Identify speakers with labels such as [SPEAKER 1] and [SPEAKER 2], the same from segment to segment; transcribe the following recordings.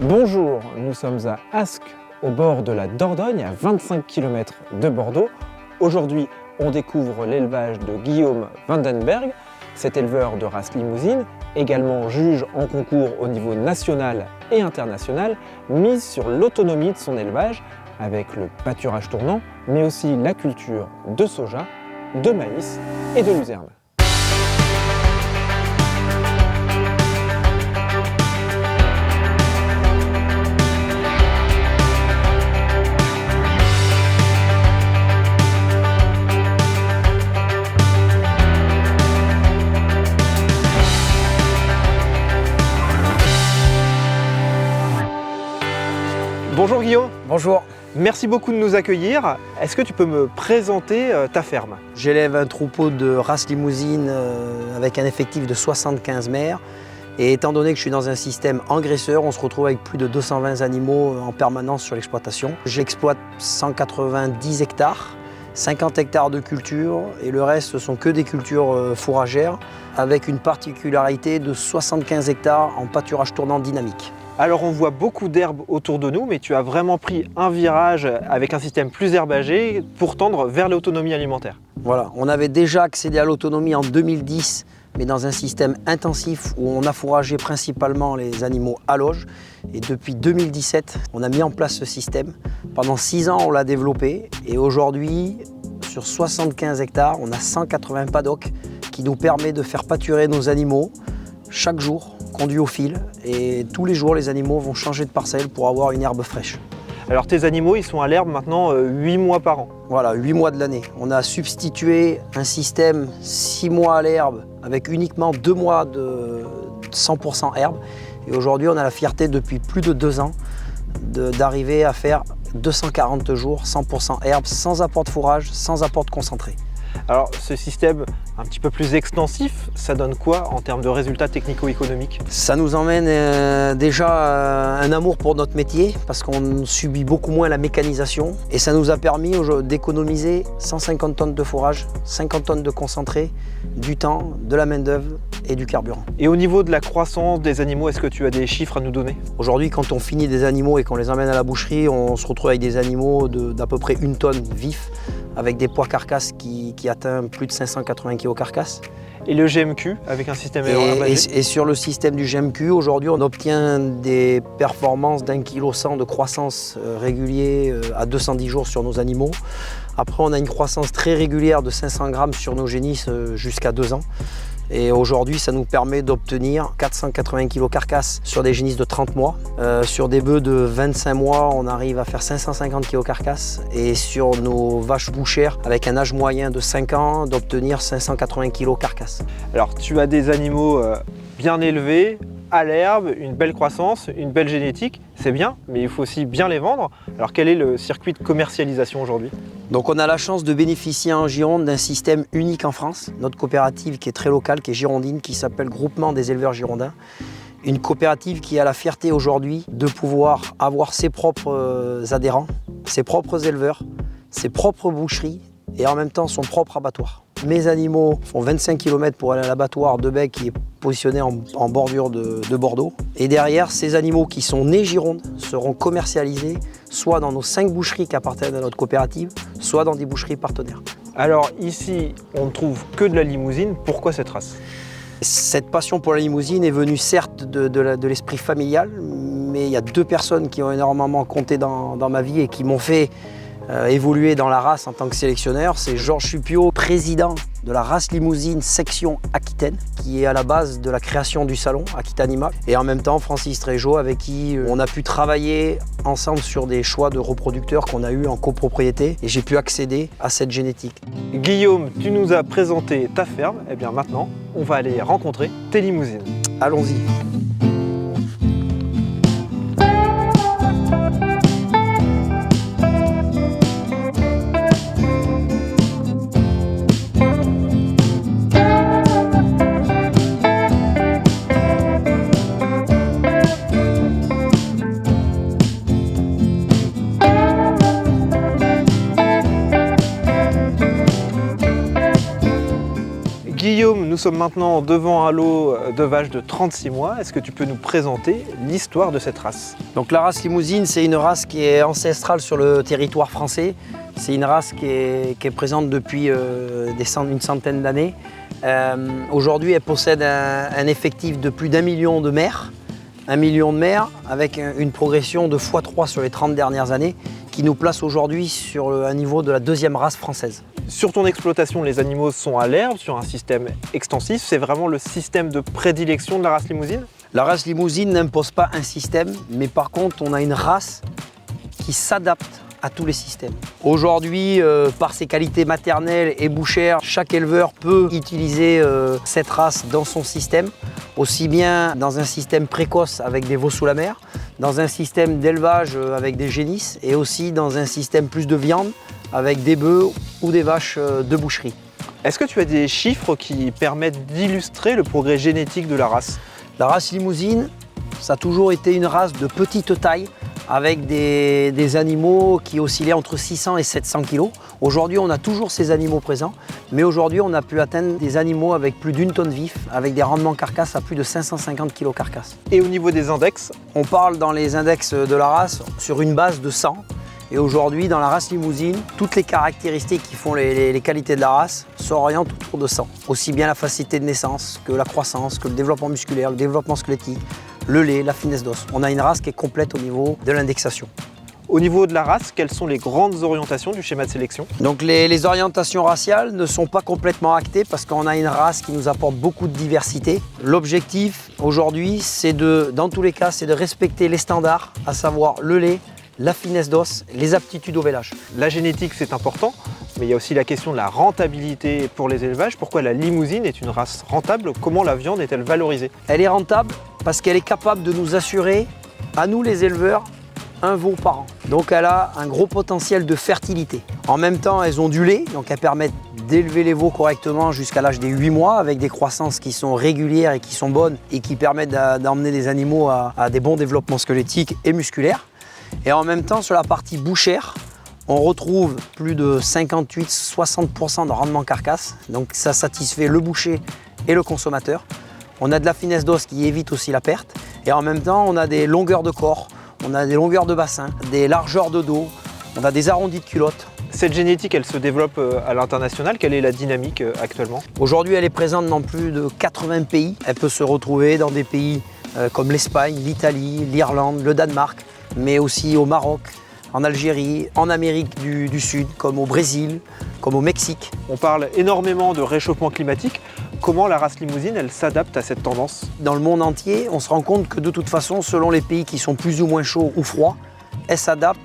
[SPEAKER 1] Bonjour, nous sommes à Ascq, au bord de la Dordogne, à 25 km de Bordeaux. Aujourd'hui, on découvre l'élevage de Guillaume Vandenberg, cet éleveur de race limousine, également juge en concours au niveau national et international, mise sur l'autonomie de son élevage avec le pâturage tournant, mais aussi la culture de soja, de maïs et de luzerne. Bonjour Guillaume.
[SPEAKER 2] Bonjour.
[SPEAKER 1] Merci beaucoup de nous accueillir. Est-ce que tu peux me présenter ta ferme?
[SPEAKER 2] J'élève un troupeau de race limousine avec un effectif de 75 mères. Et étant donné que je suis dans un système engraisseur, on se retrouve avec plus de 220 animaux en permanence sur l'exploitation. J'exploite 190 hectares, 50 hectares de culture et le reste ce sont que des cultures fourragères avec une particularité de 75 hectares en pâturage tournant dynamique.
[SPEAKER 1] Alors on voit beaucoup d'herbes autour de nous, mais tu as vraiment pris un virage avec un système plus herbagé pour tendre vers l'autonomie alimentaire.
[SPEAKER 2] Voilà, on avait déjà accédé à l'autonomie en 2010, mais dans un système intensif où on a fourragé principalement les animaux à loge. Et depuis 2017, on a mis en place ce système. Pendant 6 ans, on l'a développé et aujourd'hui, sur 75 hectares, on a 180 paddocks qui nous permet de faire pâturer nos animaux chaque jour, conduit au fil, et tous les jours les animaux vont changer de parcelle pour avoir une herbe fraîche.
[SPEAKER 1] Alors tes animaux, ils sont à l'herbe maintenant 8 mois par an.
[SPEAKER 2] Voilà, 8 mois de l'année. On a substitué un système 6 mois à l'herbe avec uniquement 2 mois de 100% herbe. Et aujourd'hui, on a la fierté depuis plus de 2 ans d'arriver à faire 240 jours 100% herbe, sans apport de fourrage, sans apport de concentré.
[SPEAKER 1] Alors ce système un petit peu plus extensif, ça donne quoi en termes de résultats technico-économiques?
[SPEAKER 2] Ça nous emmène déjà un amour pour notre métier parce qu'on subit beaucoup moins la mécanisation et ça nous a permis d'économiser 150 tonnes de fourrage, 50 tonnes de concentré, du temps, de la main-d'œuvre et du carburant.
[SPEAKER 1] Et au niveau de la croissance des animaux, est-ce que tu as des chiffres à nous donner?
[SPEAKER 2] Aujourd'hui, quand on finit des animaux et qu'on les emmène à la boucherie, on se retrouve avec des animaux d'à peu près 1 tonne vif, avec des poids carcasses qui atteint plus de 580 kg carcasse.
[SPEAKER 1] Et le GMQ avec un système herbagé?
[SPEAKER 2] Et sur le système du GMQ, aujourd'hui, on obtient des performances d'1,1 kg de croissance régulier à 210 jours sur nos animaux. Après, on a une croissance très régulière de 500 grammes sur nos génisses jusqu'à 2 ans. Et aujourd'hui, ça nous permet d'obtenir 480 kg carcasse sur des génisses de 30 mois. Sur des bœufs de 25 mois, on arrive à faire 550 kg carcasse. Et sur nos vaches bouchères, avec un âge moyen de 5 ans, d'obtenir 580 kg carcasse.
[SPEAKER 1] Alors, tu as des animaux bien élevés, à l'herbe, une belle croissance, une belle génétique, c'est bien, mais il faut aussi bien les vendre. Alors quel est le circuit de commercialisation aujourd'hui?
[SPEAKER 2] Donc on a la chance de bénéficier en Gironde d'un système unique en France, notre coopérative qui est très locale, qui est girondine, qui s'appelle Groupement des éleveurs girondins. Une coopérative qui a la fierté aujourd'hui de pouvoir avoir ses propres adhérents, ses propres éleveurs, ses propres boucheries et en même temps son propre abattoir. Mes animaux font 25 km pour aller à l'abattoir de Bec qui est positionné en bordure de Bordeaux. Et derrière, ces animaux qui sont nés Gironde seront commercialisés soit dans nos 5 boucheries qui appartiennent à notre coopérative, soit dans des boucheries partenaires.
[SPEAKER 1] Alors ici, on ne trouve que de la limousine. Pourquoi cette race?
[SPEAKER 2] Cette passion pour la limousine est venue certes de l'esprit familial, mais il y a 2 personnes qui ont énormément compté dans ma vie et qui m'ont fait évoluer dans la race en tant que sélectionneur. C'est Georges Chupio, président de la race limousine section Aquitaine, qui est à la base de la création du salon Aquitanimal. Et en même temps, Francis Trégeot, avec qui on a pu travailler ensemble sur des choix de reproducteurs qu'on a eu en copropriété. Et j'ai pu accéder à cette génétique.
[SPEAKER 1] Guillaume, tu nous as présenté ta ferme. Et bien maintenant, on va aller rencontrer tes limousines.
[SPEAKER 2] Allons-y.
[SPEAKER 1] Guillaume, nous sommes maintenant devant un lot de vaches de 36 mois. Est-ce que tu peux nous présenter l'histoire de cette race?
[SPEAKER 2] Donc la race Limousine, c'est une race qui est ancestrale sur le territoire français. C'est une race qui est présente depuis une centaine d'années. Aujourd'hui, elle possède un effectif de plus d'1 million de mères. 1 million de mères avec une progression de x3 sur les 30 dernières années qui nous place aujourd'hui sur un niveau de la 2e race française.
[SPEAKER 1] Sur ton exploitation, les animaux sont à l'herbe, sur un système extensif. C'est vraiment le système de prédilection de la race Limousine?
[SPEAKER 2] La race Limousine n'impose pas un système, mais par contre, on a une race qui s'adapte à tous les systèmes. Aujourd'hui, par ses qualités maternelles et bouchères, chaque éleveur peut utiliser cette race dans son système, aussi bien dans un système précoce avec des veaux sous la mer, dans un système d'élevage avec des génisses et aussi dans un système plus de viande avec des bœufs ou des vaches de boucherie.
[SPEAKER 1] Est-ce que tu as des chiffres qui permettent d'illustrer le progrès génétique de la race?
[SPEAKER 2] La race Limousine, ça a toujours été une race de petite taille avec des animaux qui oscillaient entre 600 et 700 kg. Aujourd'hui, on a toujours ces animaux présents, mais aujourd'hui, on a pu atteindre des animaux avec plus d'1 tonne vif, avec des rendements carcasse à plus de 550 kg carcasse.
[SPEAKER 1] Et au niveau des index?
[SPEAKER 2] On parle dans les index de la race sur une base de 100. Et aujourd'hui, dans la race Limousine, toutes les caractéristiques qui font les qualités de la race s'orientent autour de 100. Aussi bien la facilité de naissance, que la croissance, que le développement musculaire, le développement squelettique, le lait, la finesse d'os. On a une race qui est complète au niveau de l'indexation.
[SPEAKER 1] Au niveau de la race, quelles sont les grandes orientations du schéma de sélection?
[SPEAKER 2] Donc les orientations raciales ne sont pas complètement actées parce qu'on a une race qui nous apporte beaucoup de diversité. L'objectif aujourd'hui, dans tous les cas, c'est de respecter les standards, à savoir le lait, la finesse d'os, les aptitudes au vélage.
[SPEAKER 1] La génétique, c'est important, mais il y a aussi la question de la rentabilité pour les élevages. Pourquoi la Limousine est une race rentable? Comment la viande est-elle valorisée?
[SPEAKER 2] Elle est rentable parce qu'elle est capable de nous assurer, à nous les éleveurs, un veau par an. Donc elle a un gros potentiel de fertilité. En même temps, elles ont du lait, donc elles permettent d'élever les veaux correctement jusqu'à l'âge des 8 mois avec des croissances qui sont régulières et qui sont bonnes et qui permettent d'emmener des animaux à des bons développements squelettiques et musculaires. Et en même temps, sur la partie bouchère, on retrouve plus de 58-60% de rendement carcasse. Donc ça satisfait le boucher et le consommateur. On a de la finesse d'os qui évite aussi la perte. Et en même temps, on a des longueurs de corps, on a des longueurs de bassin, des largeurs de dos, on a des arrondis de culotte.
[SPEAKER 1] Cette génétique, elle se développe à l'international. Quelle est la dynamique actuellement?
[SPEAKER 2] Aujourd'hui, elle est présente dans plus de 80 pays. Elle peut se retrouver dans des pays comme l'Espagne, l'Italie, l'Irlande, le Danemark, mais aussi au Maroc, en Algérie, en Amérique du Sud, comme au Brésil, comme au Mexique.
[SPEAKER 1] On parle énormément de réchauffement climatique. Comment la race Limousine, elle s'adapte à cette tendance?
[SPEAKER 2] Dans le monde entier, on se rend compte que de toute façon, selon les pays qui sont plus ou moins chauds ou froids, elle s'adapte,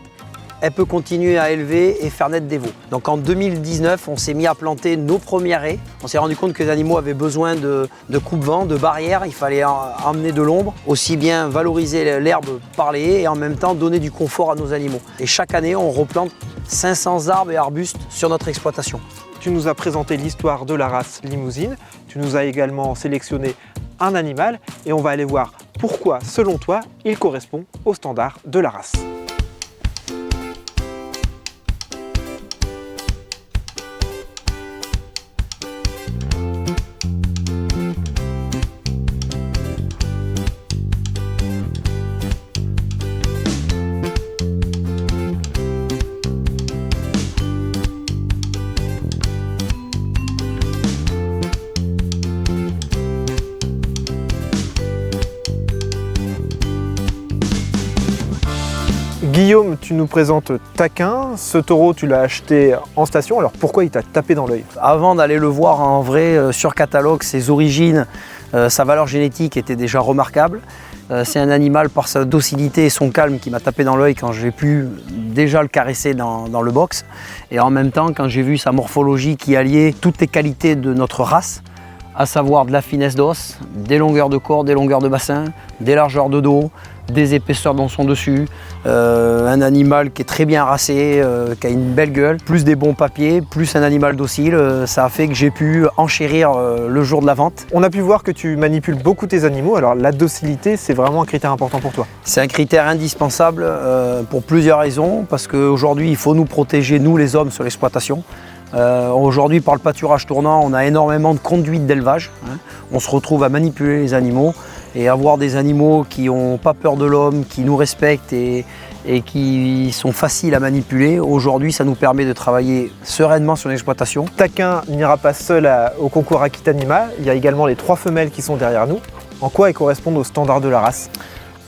[SPEAKER 2] elle peut continuer à élever et faire naître des veaux. Donc en 2019, on s'est mis à planter nos premières haies. On s'est rendu compte que les animaux avaient besoin de coupe-vent, de barrières. Il fallait emmener de l'ombre, aussi bien valoriser l'herbe par les haies et en même temps donner du confort à nos animaux. Et chaque année, on replante 500 arbres et arbustes sur notre exploitation.
[SPEAKER 1] Tu nous as présenté l'histoire de la race Limousine. Tu nous as également sélectionné un animal et on va aller voir pourquoi, selon toi, il correspond aux standards de la race. Guillaume, tu nous présentes Taquin. Ce taureau, tu l'as acheté en station. Alors pourquoi il t'a tapé dans l'œil?
[SPEAKER 2] Avant d'aller le voir en vrai sur catalogue, ses origines, sa valeur génétique était déjà remarquable. C'est un animal par sa docilité et son calme qui m'a tapé dans l'œil quand j'ai pu déjà le caresser dans le box. Et en même temps, quand j'ai vu sa morphologie qui alliait toutes les qualités de notre race, à savoir de la finesse d'os, des longueurs de corps, des longueurs de bassin, des largeurs de dos, des épaisseurs dans son dessus, un animal qui est très bien racé, qui a une belle gueule, plus des bons papiers, plus un animal docile, ça a fait que j'ai pu enchérir le jour de la vente.
[SPEAKER 1] On a pu voir que tu manipules beaucoup tes animaux, alors la docilité c'est vraiment un critère important pour toi?
[SPEAKER 2] C'est un critère indispensable pour plusieurs raisons, parce qu'aujourd'hui il faut nous protéger, nous les hommes, sur l'exploitation. Aujourd'hui, par le pâturage tournant, on a énormément de conduites d'élevage. On se retrouve à manipuler les animaux et avoir des animaux qui n'ont pas peur de l'homme, qui nous respectent et qui sont faciles à manipuler. Aujourd'hui, ça nous permet de travailler sereinement sur l'exploitation.
[SPEAKER 1] Taquin n'ira pas seul au concours Aquitanima. Il y a également les 3 femelles qui sont derrière nous. En quoi elles correspondent aux standards de la race?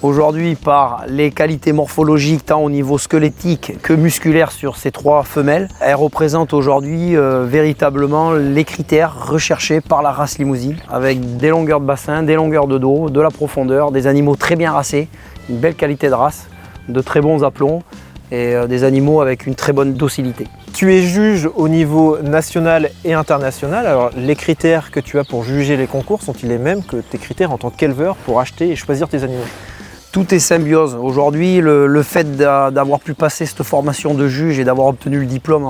[SPEAKER 2] Aujourd'hui, par les qualités morphologiques, tant au niveau squelettique que musculaire sur ces 3 femelles, elles représentent aujourd'hui véritablement les critères recherchés par la race limousine, avec des longueurs de bassin, des longueurs de dos, de la profondeur, des animaux très bien racés, une belle qualité de race, de très bons aplombs et des animaux avec une très bonne docilité.
[SPEAKER 1] Tu es juge au niveau national et international. Alors, les critères que tu as pour juger les concours sont-ils les mêmes que tes critères en tant qu'éleveur pour acheter et choisir tes animaux?
[SPEAKER 2] Tout est symbiose. Aujourd'hui, le fait d'avoir pu passer cette formation de juge et d'avoir obtenu le diplôme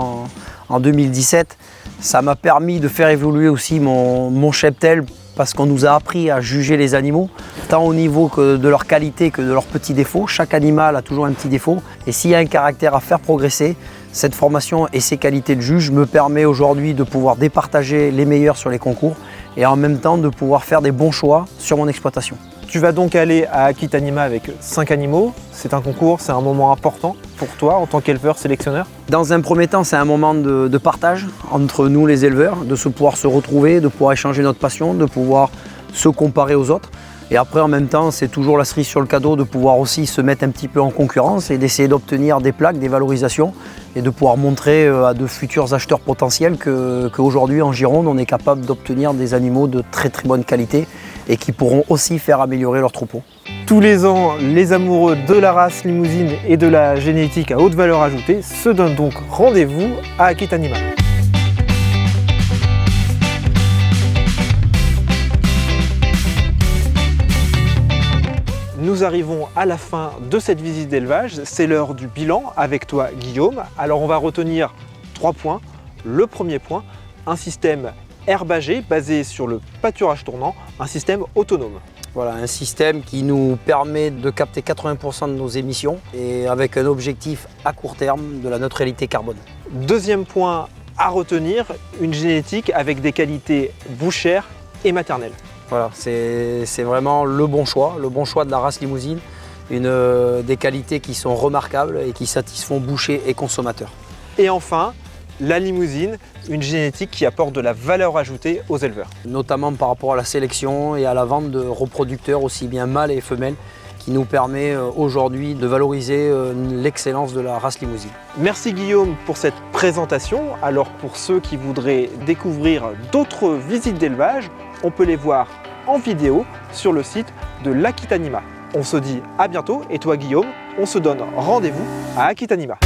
[SPEAKER 2] en 2017, ça m'a permis de faire évoluer aussi mon cheptel parce qu'on nous a appris à juger les animaux, tant au niveau que de leur qualité que de leurs petits défauts. Chaque animal a toujours un petit défaut et s'il y a un caractère à faire progresser, cette formation et ses qualités de juge me permet aujourd'hui de pouvoir départager les meilleurs sur les concours et en même temps de pouvoir faire des bons choix sur mon exploitation.
[SPEAKER 1] Tu vas donc aller à Aquitanima avec 5 animaux. C'est un concours, c'est un moment important pour toi en tant qu'éleveur sélectionneur?
[SPEAKER 2] Dans un premier temps, c'est un moment de partage entre nous les éleveurs, de pouvoir se retrouver, de pouvoir échanger notre passion, de pouvoir se comparer aux autres. Et après, en même temps, c'est toujours la cerise sur le cadeau de pouvoir aussi se mettre un petit peu en concurrence et d'essayer d'obtenir des plaques, des valorisations et de pouvoir montrer à de futurs acheteurs potentiels qu'aujourd'hui en Gironde, on est capable d'obtenir des animaux de très très bonne qualité et qui pourront aussi faire améliorer leur troupeau.
[SPEAKER 1] Tous les ans, les amoureux de la race limousine et de la génétique à haute valeur ajoutée se donnent donc rendez-vous à Aquitanima. Nous arrivons à la fin de cette visite d'élevage, c'est l'heure du bilan avec toi Guillaume. Alors on va retenir 3 points. Le premier point, un système herbagé basé sur le pâturage tournant, un système autonome.
[SPEAKER 2] Voilà, un système qui nous permet de capter 80% de nos émissions et avec un objectif à court terme de la neutralité carbone.
[SPEAKER 1] Deuxième point à retenir, une génétique avec des qualités bouchères et maternelles.
[SPEAKER 2] Voilà, c'est vraiment le bon choix de la race limousine, des qualités qui sont remarquables et qui satisfont bouchers et consommateurs.
[SPEAKER 1] Et enfin, la limousine, une génétique qui apporte de la valeur ajoutée aux éleveurs.
[SPEAKER 2] Notamment par rapport à la sélection et à la vente de reproducteurs aussi bien mâles et femelles, qui nous permet aujourd'hui de valoriser l'excellence de la race limousine.
[SPEAKER 1] Merci Guillaume pour cette présentation. Alors pour ceux qui voudraient découvrir d'autres visites d'élevage, on peut les voir en vidéo sur le site de l'Aquitanima. On se dit à bientôt et toi Guillaume, on se donne rendez-vous à Aquitanima.